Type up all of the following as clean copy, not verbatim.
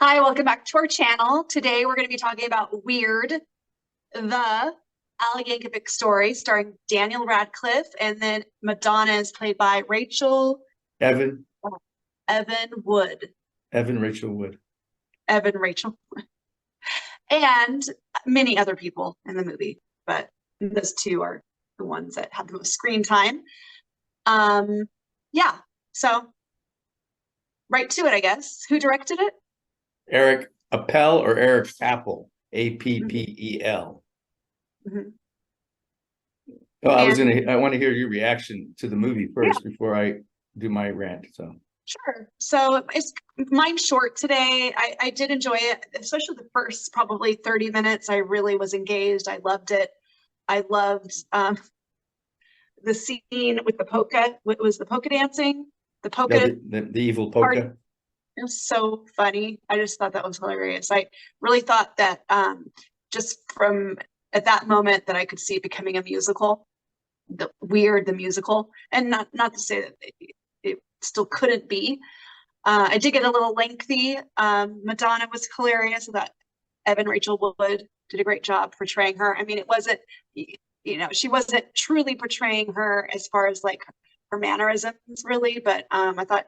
Hi, welcome back to our channel. Today we're going to be talking about Weird, the Al Yankovic story starring Daniel Radcliffe, and then Madonna is played by Evan, Evan Wood. Evan Rachel Wood. Evan Rachel. And many other people in the movie, but those two are the ones that have the most screen time. Yeah, so right to it, I guess. Who directed it? Eric Appel or Eric Apple, Appel. Mm-hmm. Oh, I want to hear your reaction to the movie first before I do my rant. So sure. So it's mine's short today. I did enjoy it, especially the first probably 30 minutes. I really was engaged. I loved it. I loved the scene with the polka. What was the polka dancing? The polka. the evil polka. It was so funny. I just thought that was hilarious. I really thought that just from at that moment that I could see it becoming a musical, the musical, and not to say that it still couldn't be. I did get a little lengthy. Madonna was hilarious. I thought Evan Rachel Wood did a great job portraying her. I mean, it wasn't, she wasn't truly portraying her as far as like her mannerisms really, but I thought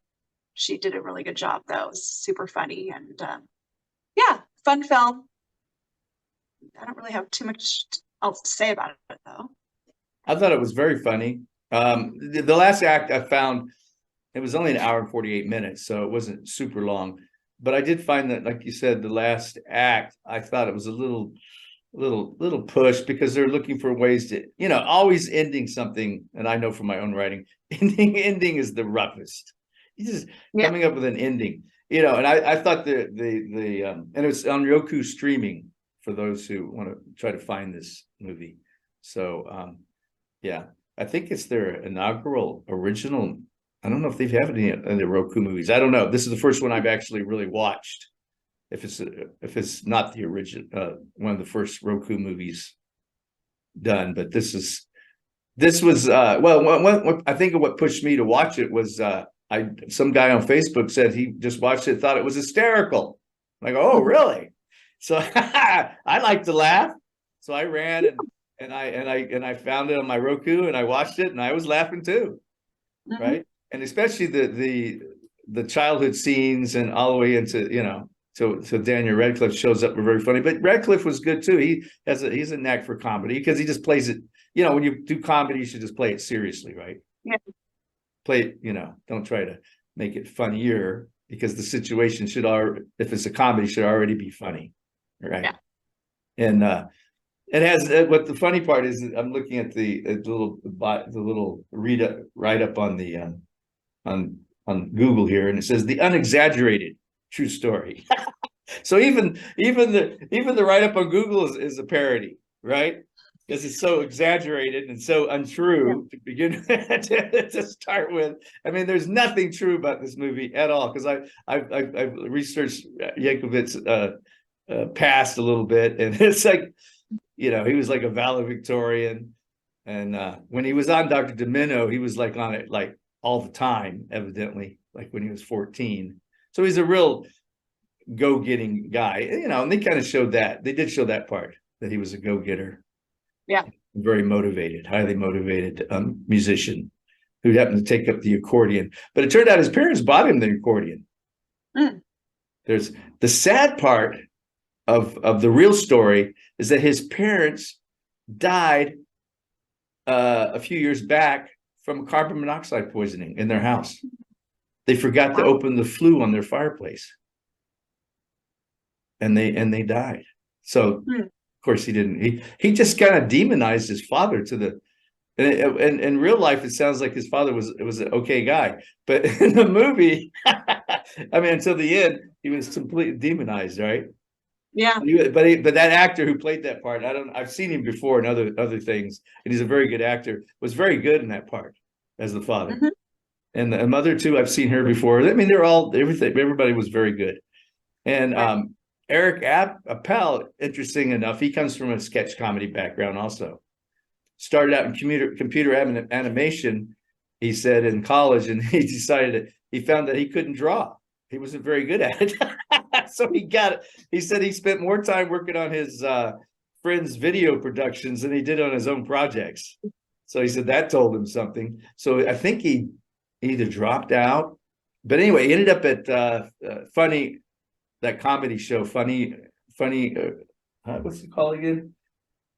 she did a really good job though. It was super funny and yeah, fun film. I don't really have too much else to say about it though. I thought it was very funny. The last act I found, it was only an hour and 48 minutes, so it wasn't super long. But I did find that, like you said, the last act, I thought it was a little push because they're looking for ways to, always ending something. And I know from my own writing, ending is the roughest. You just coming up with an ending, and I thought and it's on Roku streaming for those who want to try to find this movie. So, yeah, I think it's their inaugural original. I don't know if they've had any of the Roku movies. I don't know. This is the first one I've actually really watched. If it's not the original, one of the first Roku movies done, but this was well. I think what pushed me to watch it was some guy on Facebook said he just watched it, thought it was hysterical. I'm like, oh, really? So I like to laugh, so I ran and I found it on my Roku and I watched it and I was laughing too, right? And especially the childhood scenes and all the way into so Daniel Radcliffe shows up, were very funny. But Radcliffe was good too. He's a knack for comedy because he just plays it. When you do comedy, you should just play it seriously, right? Yeah. Play it, don't try to make it funnier because the situation should already, if it's a comedy, should already be funny, right? Yeah. And it has what the funny part is. I'm looking at the little write up on the on Google here, and it says the unexaggerated true story. So even the write up on Google is a parody, right? Because it's so exaggerated and so untrue to begin to start with. I mean, there's nothing true about this movie at all. Because I've researched Yankovic's past a little bit, and it's like, he was like a valedictorian, and when he was on Dr. Domino, he was like on it like all the time, evidently, like when he was 14. So he's a real go-getting guy, and they kind of showed that. They did show that part, that he was a go-getter. Yeah. Very motivated, highly motivated musician who happened to take up the accordion. But it turned out his parents bought him the accordion. There's the sad part of the real story is that his parents died a few years back from carbon monoxide poisoning in their house. They forgot to open the flue on their fireplace, and they died. So of course he didn't. He just kind of demonized his father to the. And in real life, it sounds like his father was an okay guy, but in the movie, I mean, until the end, he was completely demonized, right? Yeah. But that actor who played that part, I've seen him before in other things, and he's a very good actor. Was very good in that part as the father, and the mother too. I've seen her before. I mean, everybody was very good, and Eric Appel, interesting enough, he comes from a sketch comedy background also. Started out in computer animation, he said, in college, and he found that he couldn't draw. He wasn't very good at it. So he said he spent more time working on his friend's video productions than he did on his own projects. So he said that told him something. So I think he either dropped out, but anyway, he ended up at Funny, that comedy show, Funny, what's it called again?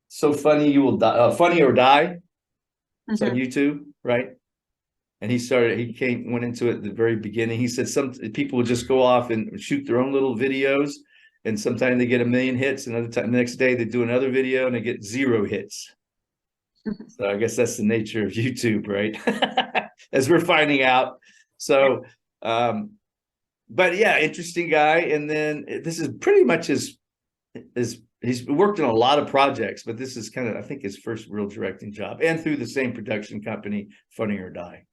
So Funny You Will Die, Funny or Die. It's on YouTube, right? And he went into it at the very beginning. He said some people would just go off and shoot their own little videos, and sometimes they get 1 million hits, another time the next day they do another video and they get 0 hits. So I guess that's the nature of YouTube, right? As we're finding out. So but yeah, interesting guy. And then this is pretty much his he's worked on a lot of projects, but this is kind of, I think, his first real directing job, and through the same production company, Funny or Die.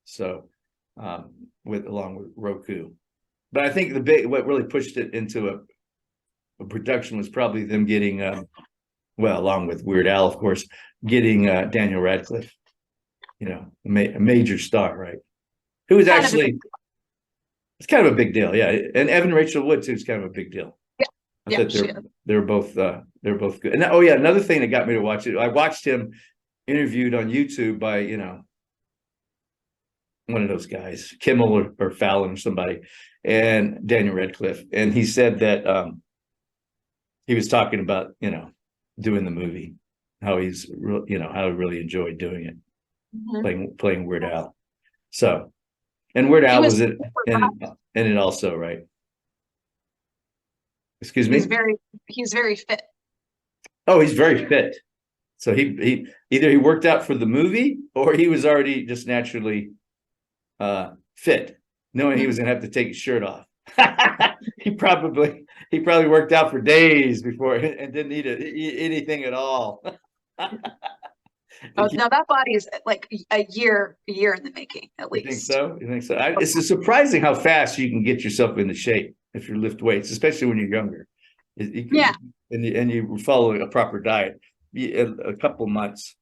So along with Roku. But I think what really pushed it into a production was probably them getting along with Weird Al, of course, getting Daniel Radcliffe, a major star, right? Who was actually, it's kind of a big deal, yeah. And Evan Rachel Wood too is kind of a big deal. Yeah, they're both good. And another thing that got me to watch it, I watched him interviewed on YouTube by one of those guys, Kimmel or Fallon or somebody, and Daniel Radcliffe, and he said that he was talking about doing the movie, how he's how he really enjoyed doing it, playing Weird Al. So, and Weird Al was in it also, right? Excuse me. He's very fit. Oh, he's very fit. So he either he worked out for the movie or he was already just naturally fit, knowing he was gonna have to take his shirt off. he probably worked out for days before and didn't eat anything at all. Oh no, that body is like a year in the making, at least. You think so? It's surprising how fast you can get yourself into shape if you lift weights, especially when you're younger. Yeah. And you follow a proper diet. A couple months,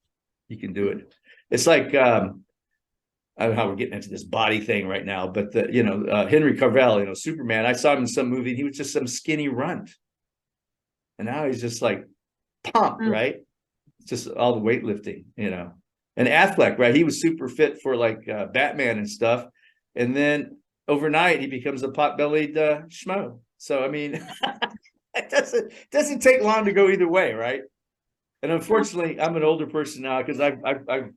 you can do it. It's like I don't know how we're getting into this body thing right now, but Henry Cavill, Superman. I saw him in some movie, and he was just some skinny runt, and now he's just like pumped, right? Just all the weightlifting, And Affleck, right? He was super fit for like Batman and stuff, and then overnight he becomes a pot-bellied schmo. So I mean, it doesn't take long to go either way, right? And unfortunately, I'm an older person now because I've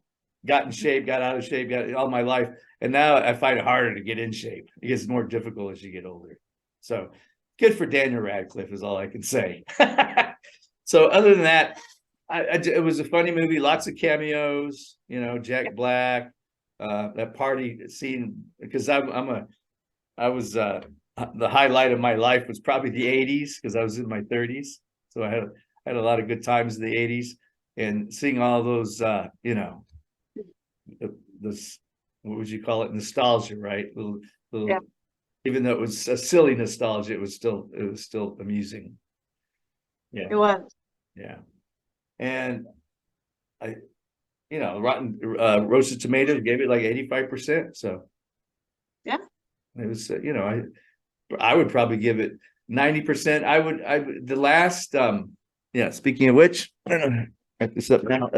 got in shape, got out of shape, got all my life, and now I find it harder to get in shape. It gets more difficult as you get older. So good for Daniel Radcliffe is all I can say. So other than that, it was a funny movie, lots of cameos, Jack Black, that party scene, because the highlight of my life was probably the 80s because I was in my 30s. So I had a lot of good times in the 80s, and seeing all those this, what would you call it, nostalgia, right? Little, yeah. Even though it was a silly nostalgia, it was still amusing. Yeah, it was. Yeah. And Rotten Roasted Tomatoes gave it like 85%. So yeah, it was I would probably give it 90%. The last speaking of which, I don't know, write this up now.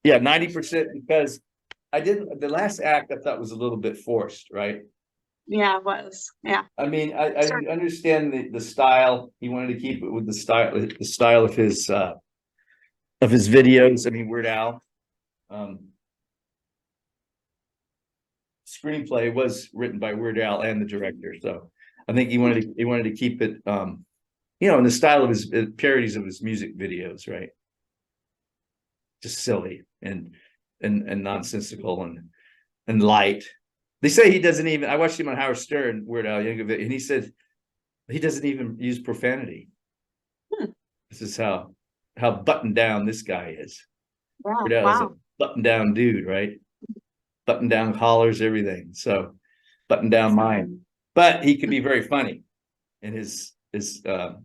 90%, because the last act I thought was a little bit forced, right? Yeah, it was. Yeah. I mean, I understand the style. He wanted to keep it with the style of his videos. I mean, Weird Al. Screenplay was written by Weird Al and the director, so I think he wanted to keep it, in the style of his parodies of his music videos, right? Just silly and nonsensical and light. They say he doesn't even. I watched him on Howard Stern, Weird Al Yankovic, and he said he doesn't even use profanity. This is how buttoned down this guy is. Wow. Weird Al is a buttoned down dude, right? Button down collars, everything. So button down mind, but he can be very funny in his without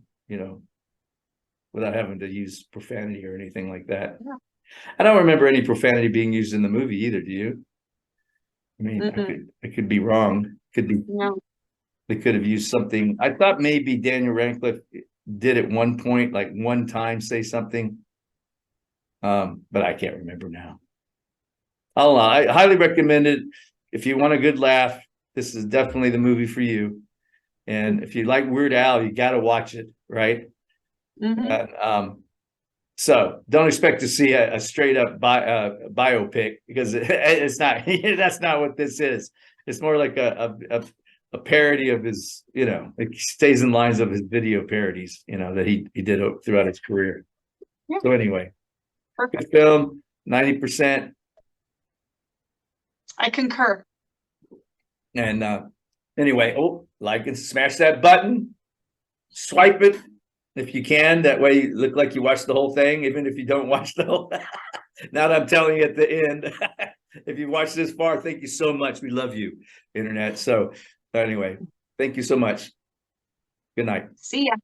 having to use profanity or anything like that. Yeah. I don't remember any profanity being used in the movie either. Do you? I mean, I could be wrong. Could be. No. they could have used something. I thought maybe Daniel Radcliffe did at one point, like one time, say something. But I can't remember now. I highly recommend it. If you want a good laugh, this is definitely the movie for you. And if you like Weird Al, you got to watch it, right? So don't expect to see a straight up biopic, because it's not. That's not what this is. It's more like a parody of his, it stays in lines of his video parodies, that he did throughout his career. Yeah. So anyway, Perfect. good film, 90%. I concur. And anyway, like and smash that button, swipe it if you can. That way you look like you watched the whole thing, even if you don't watch the whole. Now that I'm telling you at the end, if you watched this far, thank you so much. We love you, internet. So anyway, thank you so much. Good night. See ya.